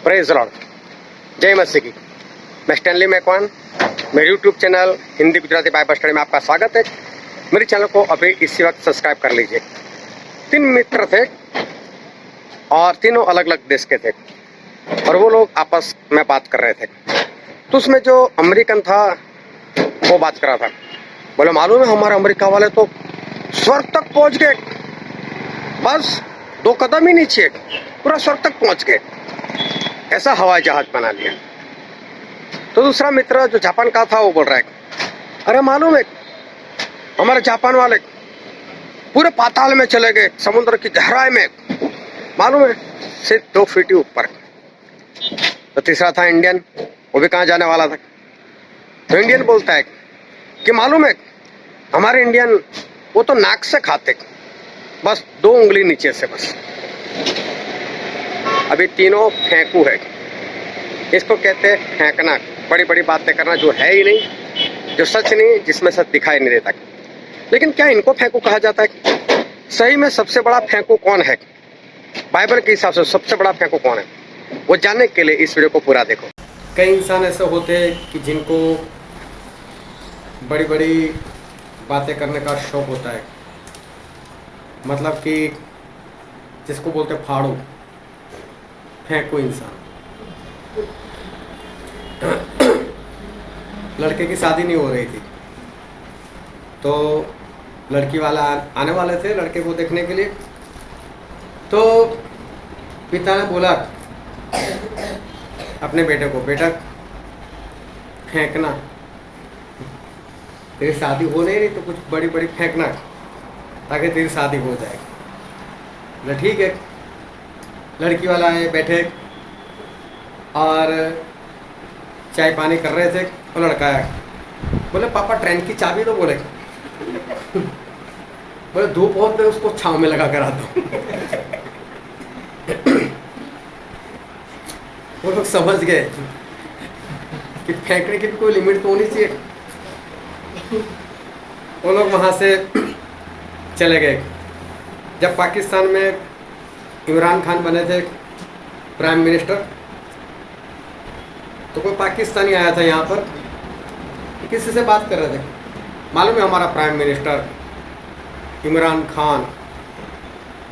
Praise Lord, जय मसीह की। मैं स्टैनली मैकवान, मेरे YouTube channel Hindi Gujarati Bible study में आपका स्वागत है। मेरे चैनल को अभी इसी वक्त सब्सक्राइब कर लीजिए। 3 मित्र थे और तीनों अलग अलग देश के थे और वो लोग आपस में बात कर रहे थे। तो उसमें जो अमेरिकन था वो बात कर रहा था, बोले मालूम है हमारे अमेरिका वाले तो स्वर्ग तक पहुंच गए, बस 2 कदम ही नीचे पूरा स्वर्ग तक पहुंच गए, ऐसा हवाई जहाज बना लिया। तो दूसरा मित्र जो जापान का था वो बोल रहा है, अरे मालूम है हमारे जापान वाले पूरे पाताल में चले गए, समुद्र की गहराई में, मालूम है सिर्फ 2 फीट ही ऊपर। तो तीसरा था इंडियन, वो भी कहाँ जाने वाला था। तो इंडियन बोलता है कि मालूम है हमारे इंडियन वो तो नाक से खाते, बस 2 उंगली नीचे से बस। अभी तीनों फेंकू है, इसको कहते हैं फेंकना, बड़ी बड़ी बातें करना जो है ही नहीं, जो सच नहीं, जिसमें सच दिखाई नहीं देता। लेकिन क्या इनको फेंकू कहा जाता है? सही में सबसे बड़ा फेंकू कौन है? बाइबल के हिसाब से सबसे बड़ा फेंकू कौन है, वो जानने के लिए इस वीडियो को पूरा देखो। कई इंसान ऐसे होते हैं कि जिनको बड़ी बड़ी बातें करने का शौक होता है, मतलब कि जिसको बोलते हैं फाड़ू, फेंकू इंसान। लड़के की शादी नहीं हो रही थी तो लड़की वाला आने वाले थे लड़के को देखने के लिए। तो पिता ने बोला अपने बेटे को, बेटा फेंकना, तेरी शादी हो नहीं तो कुछ बड़ी बड़ी फेंकना ताकि तेरी शादी हो जाए। बोला ठीक है। लड़की वाला आए, बैठे और चाय पानी कर रहे थे और लड़का आया, बोले पापा ट्रेन की चाबी दो। बोले बोले धूप बहुत है, उसको छांव में लगा कर आता हूँ। वो लोग समझ गए कि फेंकने की कोई लिमिट तो होनी चाहिए। वो लोग वहाँ से चले गए। जब पाकिस्तान में इमरान खान बने थे प्राइम मिनिस्टर, तो कोई पाकिस्तानी आया था यहाँ पर, किसी से बात कर रहे थे, मालूम है हमारा प्राइम मिनिस्टर इमरान खान,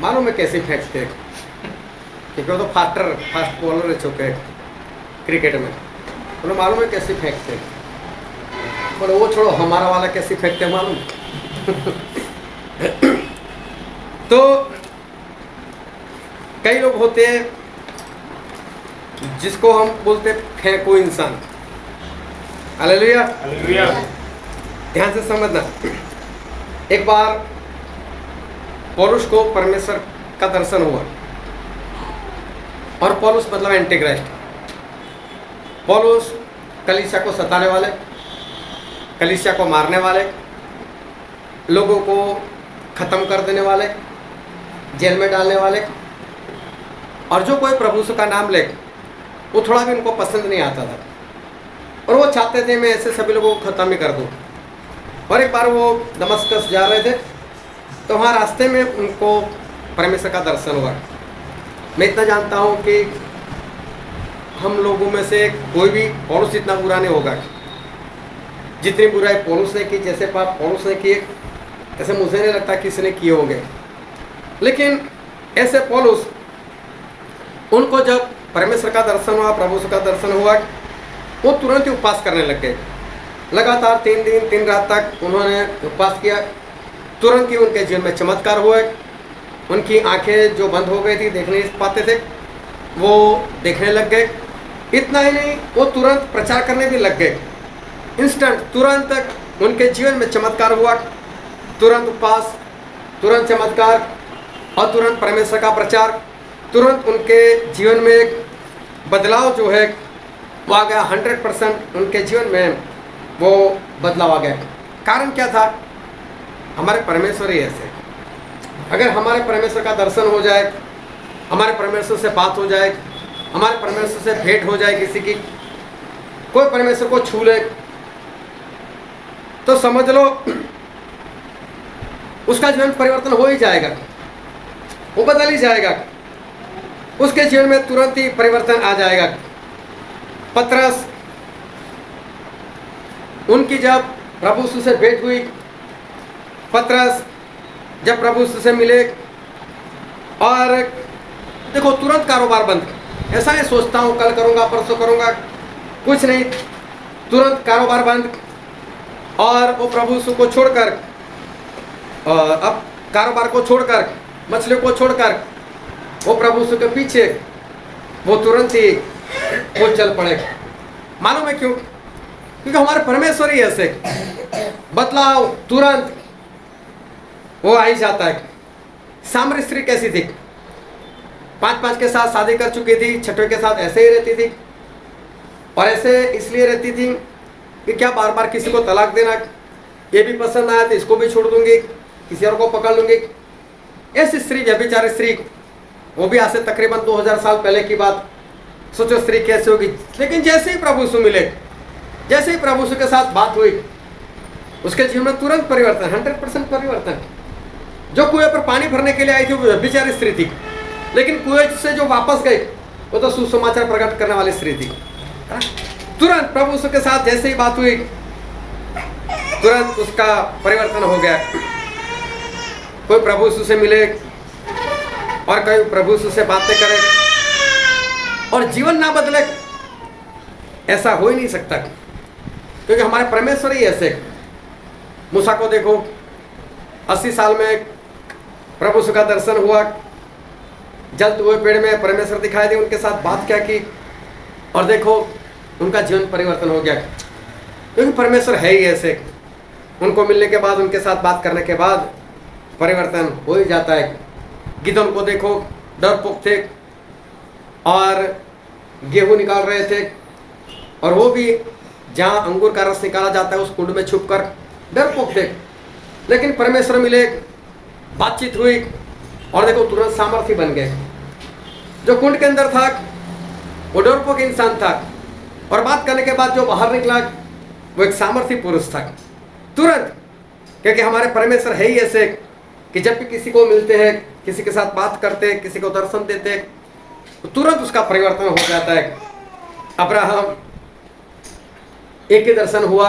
मालूम है कैसे फेंकते, क्योंकि वो तो फास्ट बॉलर रह चुके हैं क्रिकेट में, उन्हें मालूम है कैसे फेंकते। बोले वो छोड़ो, हमारा वाला कैसे फेंकते मालूम। तो कई लोग होते हैं जिसको हम बोलते फेंको इंसान। Hallelujah, hallelujah. ध्यान से समझना। एक बार पौलुस को परमेश्वर का दर्शन हुआ, और पौलुस मतलब एंटीक्राइस्ट। पौलुस कलीसिया को सताने वाले, कलीसिया को मारने वाले, लोगों को खत्म कर देने वाले, जेल में डालने वाले, और जो कोई प्रभु का नाम ले वो थोड़ा भी उनको पसंद नहीं आता था, और वो चाहते थे मैं ऐसे सभी लोगों को खत्म ही कर दूं। और एक बार वो दमस्कस जा रहे थे तो वहाँ रास्ते में उनको परमेश्वर का दर्शन हुआ। मैं इतना जानता हूँ कि हम लोगों में से कोई भी पौलुस इतना बुरा नहीं होगा। जितनी बुराई पौलुस ने की, जैसे पाप पौलुस ने किए, ऐसे मुझे नहीं लगता किसी ने किए होंगे। लेकिन ऐसे पौलुस, उनको जब परमेश्वर का दर्शन हुआ, प्रभु का दर्शन हुआ, वो तुरंत ही उपवास करने लग गए। लगातार 3 दिन 3 रात तक उन्होंने उपवास किया। तुरंत ही उनके जीवन में चमत्कार हुए। उनकी आंखें जो बंद हो गई थी, देख नहीं पाते थे, वो देखने लग गए। इतना ही नहीं, वो तुरंत प्रचार करने भी लग गए। इंस्टेंट, तुरंत उनके जीवन में चमत्कार हुआ। तुरंत उपवास, तुरंत चमत्कार और तुरंत परमेश्वर का प्रचार। तुरंत उनके जीवन में एक बदलाव जो है वो आ गया। 100% उनके जीवन में वो बदलाव आ गया। कारण क्या था? हमारे परमेश्वर ही ऐसे। अगर हमारे परमेश्वर का दर्शन हो जाए, हमारे परमेश्वर से बात हो जाए, हमारे परमेश्वर से भेंट हो जाए, किसी की कोई परमेश्वर को छू ले, तो समझ लो उसका जीवन परिवर्तन हो ही जाएगा, वो बदल ही जाएगा। उसके जीवन में तुरंत ही परिवर्तन आ जाएगा। पतरस, उनकी जब प्रभु यीशु से भेंट हुई, पतरस जब प्रभु यीशु से मिले और देखो तुरंत कारोबार बंद। ऐसा नहीं सोचता हूँ कल करूँगा परसों करूँगा, कुछ नहीं, तुरंत कारोबार बंद। और वो प्रभु यीशु को छोड़कर, और अब कारोबार को छोड़कर, मछलियों को छोड़कर वो प्रभु यीशु के पीछे वो तुरंत ही वो चल पड़े। मालूम है क्यों? क्योंकि हमारे परमेश्वर ही ऐसे बदलाव तुरंत वो आ ही जाता है। सामरी स्त्री कैसी थी? 5 के साथ शादी कर चुकी थी, 6वें के साथ ऐसे ही रहती थी। और ऐसे इसलिए रहती थी कि क्या बार बार किसी को तलाक देना, ये भी पसंद आया तो इसको भी छोड़ दूंगी, किसी और को पकड़ लूंगी। ऐसी स्त्री, व्यभिचारी स्त्री, वो भी आज से तकरीबन 2000 साल पहले की बात। सोचो स्त्री कैसे होगी। लेकिन जैसे ही प्रभु यीशु मिले, जैसे ही प्रभु यीशु के साथ बात हुई, उसके जीवन में तुरंत परिवर्तन, 100% परिवर्तन। जो कुएं पर पानी भरने के लिए आई थी वो व्यभिचारी स्त्री थी, लेकिन कुएं से जो वापस गई वो तो सुसमाचार प्रकट करने वाली स्त्री थी। तुरंत प्रभु यीशु के साथ जैसे ही बात हुई, तुरंत उसका परिवर्तन हो गया। कोई प्रभु यीशु से मिले और कोई प्रभु यीशु से बातें करे और जीवन ना बदले, ऐसा हो ही नहीं सकता, क्योंकि हमारे परमेश्वर ही ऐसे। मूसा को देखो, 80 साल में प्रभु यीशु का दर्शन हुआ, जलते हुए पेड़ में परमेश्वर दिखाई दे, उनके साथ बात क्या की और देखो उनका जीवन परिवर्तन हो गया, क्योंकि परमेश्वर है ही ऐसे। उनको मिलने के बाद, उनके साथ बात करने के बाद परिवर्तन हो ही जाता है। गिदोन को देखो, डरपोक थे और गेहूं निकाल रहे थे, और वो भी जहाँ अंगूर का रस निकाला जाता है उस कुंड में छुपकर डरपोक थे। लेकिन परमेश्वर मिले, बातचीत हुई और देखो तुरंत सामर्थ्य बन गए। जो कुंड के अंदर था वो डरपोक इंसान था, और बात करने के बाद जो बाहर निकला वो एक सामर्थ्य पुरुष था तुरंत। क्योंकि हमारे परमेश्वर है ही ऐसे कि जब भी किसी को मिलते हैं, किसी के साथ बात करते हैं, किसी को दर्शन देते हैं, तो तुरंत उसका परिवर्तन हो जाता है। अब्राहम, एक ही दर्शन हुआ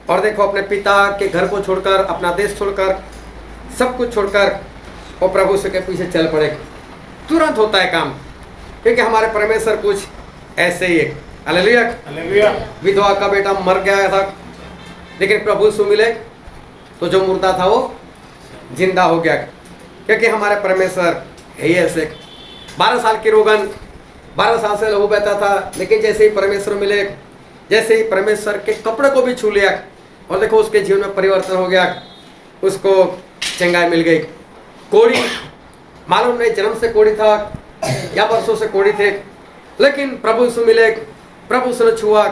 और देखो अपने पिता के घर को छोड़कर, अपना देश छोड़कर, सब कुछ छोड़कर वो प्रभु से के पीछे चल पड़े। तुरंत होता है काम, क्योंकि हमारे परमेश्वर कुछ ऐसे ही है। Hallelujah, hallelujah. विधवा का बेटा मर गया था, लेकिन प्रभु से मिले तो जो मुर्दा था वो जिंदा हो गया, क्योंकि हमारे परमेश्वर है ही ऐसे। 12 साल की रोगन, 12 साल से लहू बहता था, लेकिन जैसे ही परमेश्वर मिले, जैसे ही परमेश्वर के कपड़े को भी छू लिया और देखो उसके जीवन में परिवर्तन हो गया, उसको चंगाई मिल गई। कोढ़ी, मालूम नहीं जन्म से कोढ़ी था या वर्षों से कोढ़ी थे, लेकिन प्रभु से मिले, प्रभु से छुआ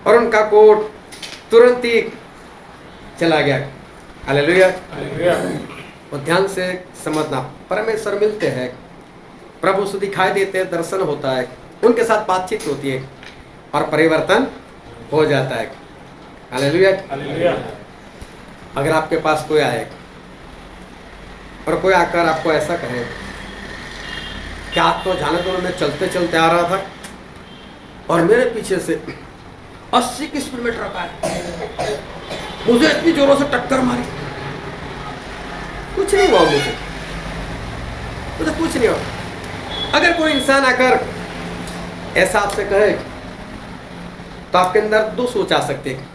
और उनका कोढ़ तुरंत ही चला गया। Hallelujah, hallelujah. और ध्यान से समझना, परमेश्वर मिलते हैं, प्रभु से दिखाई देते हैं, दर्शन होता है, उनके साथ बातचीत होती है और परिवर्तन हो जाता है। Hallelujah, hallelujah. अगर आपके पास कोई आए और कोई आकर आपको ऐसा कहे कि आप तो जाने दो, मैं चलते चलते आ रहा था और मेरे पीछे से 80 की स्पीड में ट्रक आया, मुझे इतनी जोरों से टक्कर मारी, कुछ नहीं हुआ, मुझे कुछ नहीं हुआ। अगर कोई इंसान आकर ऐसा आपसे कहे तो आपके अंदर दो सोच आ सकते हैं,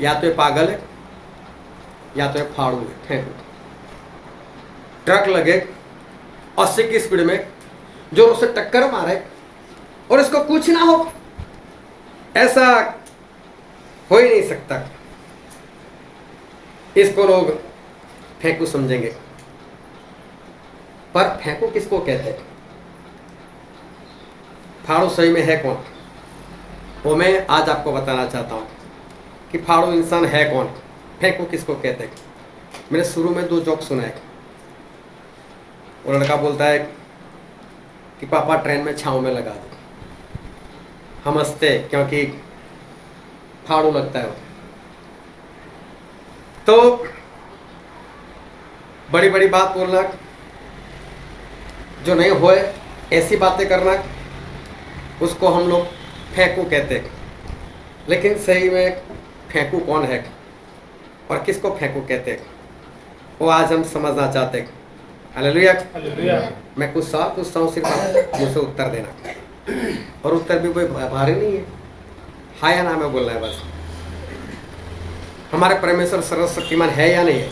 या तो ये पागल है या तो ये फाड़ू है, फेंकू। ट्रक लगे 80 की स्पीड में, जोरों से टक्कर मारे और इसको कुछ ना हो, ऐसा हो ही नहीं सकता। इसको लोग फेंकू समझेंगे, पर फेंकू किसको कहते हैं? फाड़ू सही में है कौन, वो मैं आज आपको बताना चाहता हूँ कि फाड़ू इंसान है कौन, फेंकू किसको कहते हैं। मैंने शुरू में 2 जोक सुना है। वो लड़का बोलता है कि पापा ट्रेन में छाँव में लगा दो, हम हंसते क्योंकि फाड़ू लगता है वो। तो बड़ी बड़ी बात बोलना जो नहीं होए ऐसी बातें करना, उसको हम लोग फेंकू कहते हैं। लेकिन सही में फेंकू कौन है और किसको फेंकू कहते हैं, वो आज हम समझना चाहते हैं। हालेलुया। मैं कुछ सवाल पूछता हूँ, सिर्फ आप मुझसे उत्तर देना, और उत्तर भी कोई भारी नहीं है, हाँ या ना में बोलना है बस। हमारे परमेश्वर सर्वशक्तिमान है या नहीं है?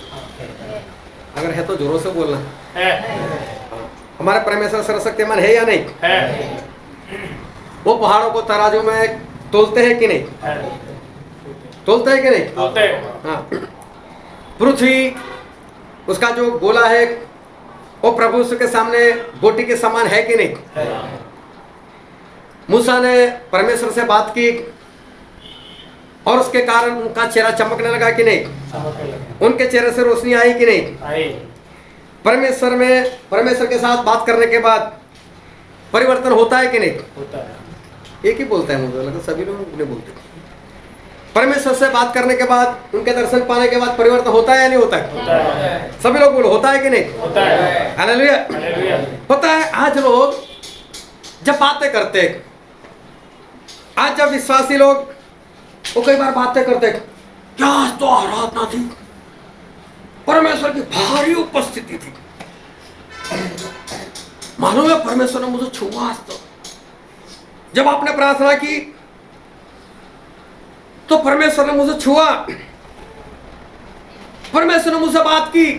अगर है तो जोरों से बोलना है। हमारे परमेश्वर सर्वशक्तिमान है या नहीं है? वो पहाड़ों को तराजू में तोलते हैं कि नहीं? तोलते हैं कि नहीं? तोलते हैं। हाँ। पृथ्वी, उसका जो गोला है, वो प्रभु के सामने गोटी के समान है कि नहीं? मूसा ने परमेश्वर से बात की और उसके कारण उनका चेहरा चमकने लगा कि नहीं? उनके चेहरे से रोशनी आई कि नहीं? आई। परमेश्वर के साथ बात करने के बाद परिवर्तन होता है कि नहीं? होता है। एक ही बोलता है, मुझे लगता सभी लोग नहीं बोलते। परमेश्वर से बात करने के बाद, उनके दर्शन पाने के बाद परिवर्तन होता है या नहीं होता है? होता है। सभी लोग बोलो, होता है कि नहीं? होता है। हालेलुया। हालेलुया। होता है। आज लोग जब बातें करते हैं, आज जब विश्वासी लोग वो कई बार बातें करते हैं, क्या आज तो आराधना थी, परमेश्वर की भारी उपस्थिति थी, मालूम है परमेश्वर ने मुझे छुआ आज तो। जब आपने प्रार्थना की तो परमेश्वर ने मुझे छुआ, परमेश्वर ने मुझसे बात की,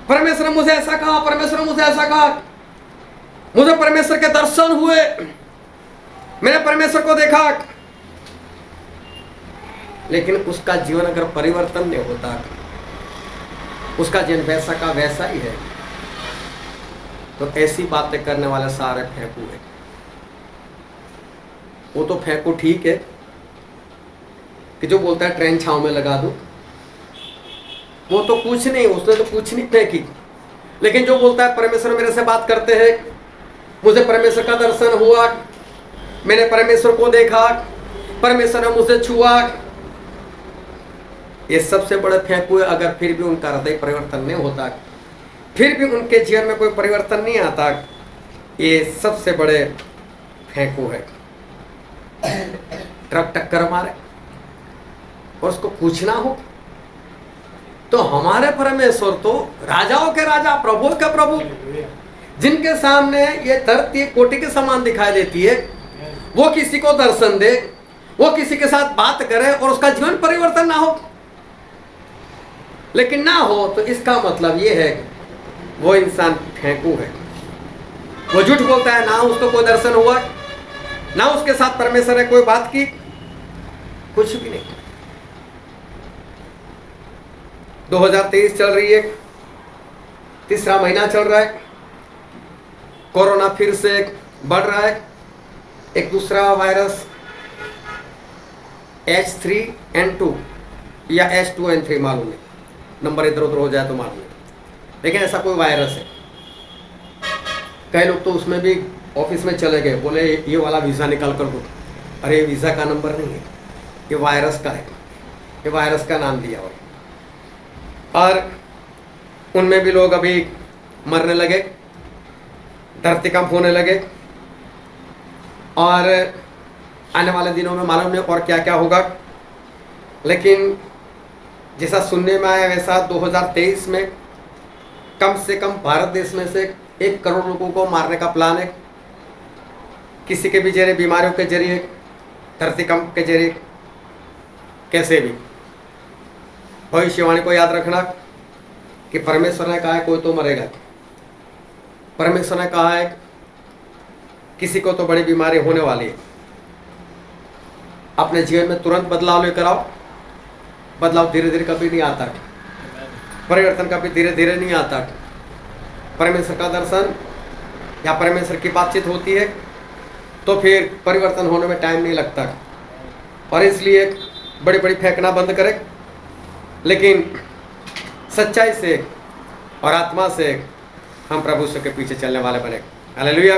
परमेश्वर ने मुझे ऐसा कहा, परमेश्वर ने मुझे ऐसा कहा, मुझे परमेश्वर के दर्शन हुए, मैंने परमेश्वर को देखा। लेकिन उसका जीवन अगर परिवर्तन नहीं होता, उसका जीवन वैसा का वैसा ही है, तो ऐसी बातें करने वाले सारे फेंकू है। वो तो फेंकू ठीक है कि जो बोलता है ट्रेन छांव में लगा दूं, वो तो कुछ नहीं, उसने तो कुछ नहीं फेंकी। लेकिन जो बोलता है परमेश्वर मेरे से बात करते हैं, मुझे परमेश्वर का दर्शन हुआ, मैंने परमेश्वर को देखा, परमेश्वर ने मुझे छुआ, ये सबसे बड़ा फेंकू है। अगर फिर भी उनका हृदय परिवर्तन नहीं होता, फिर भी उनके जीवन में कोई परिवर्तन नहीं आता, ये सबसे बड़े फेंकू है। ट्रक टक्कर मारे और उसको पूछना हो, तो हमारे परमेश्वर तो राजाओं के राजा, प्रभु के प्रभु, जिनके सामने ये धरती कोटि के समान दिखाई देती है, वो किसी को दर्शन दे, वो किसी के साथ बात करे और उसका जीवन परिवर्तन ना हो। लेकिन ना हो तो इसका मतलब ये है वो इंसान फेंकू है। वो झूठ बोलता है, ना उसको कोई दर्शन हुआ, ना उसके साथ परमेश्वर ने कोई बात की, कुछ भी नहीं। 2023 चल रही है, तीसरा महीना चल रहा है, कोरोना फिर से बढ़ रहा है, एक दूसरा वायरस H3N2 या H2N3 मालूम है, नंबर इधर उधर हो जाए तो मालूम है, लेकिन ऐसा कोई वायरस है। कई लोग तो उसमें भी ऑफिस में चले गए, बोले ये वाला वीज़ा निकाल कर दो, अरे वीज़ा का नंबर नहीं है, ये वायरस का है, ये वायरस का नाम दिया। और उनमें भी लोग अभी मरने लगे, धरती कंप होने लगे, और आने वाले दिनों में मालूम नहीं और क्या क्या होगा। लेकिन जैसा सुनने में आया वैसा 2023 में कम से कम भारत देश में से 1 करोड़ लोगों को मारने का प्लान है, किसी के भी जरिए, बीमारियों के जरिए, धरती कंप के जरिए, कैसे भी। भविष्यवाणी को याद रखना कि परमेश्वर ने कहा है कोई तो मरेगा, परमेश्वर ने कहा है किसी को तो बड़ी बीमारी होने वाली है। अपने जीवन में तुरंत बदलाव लेकर आओ। बदलाव धीरे धीरे कभी नहीं आता, परिवर्तन कभी धीरे धीरे नहीं आता। परमेश्वर का दर्शन या परमेश्वर की बातचीत होती है तो फिर परिवर्तन होने में टाइम नहीं लगता। और इसलिए बड़ी बड़ी फेंकना बंद करें, लेकिन सच्चाई से और आत्मा से हम प्रभु के पीछे चलने वाले बने। हालेलुया।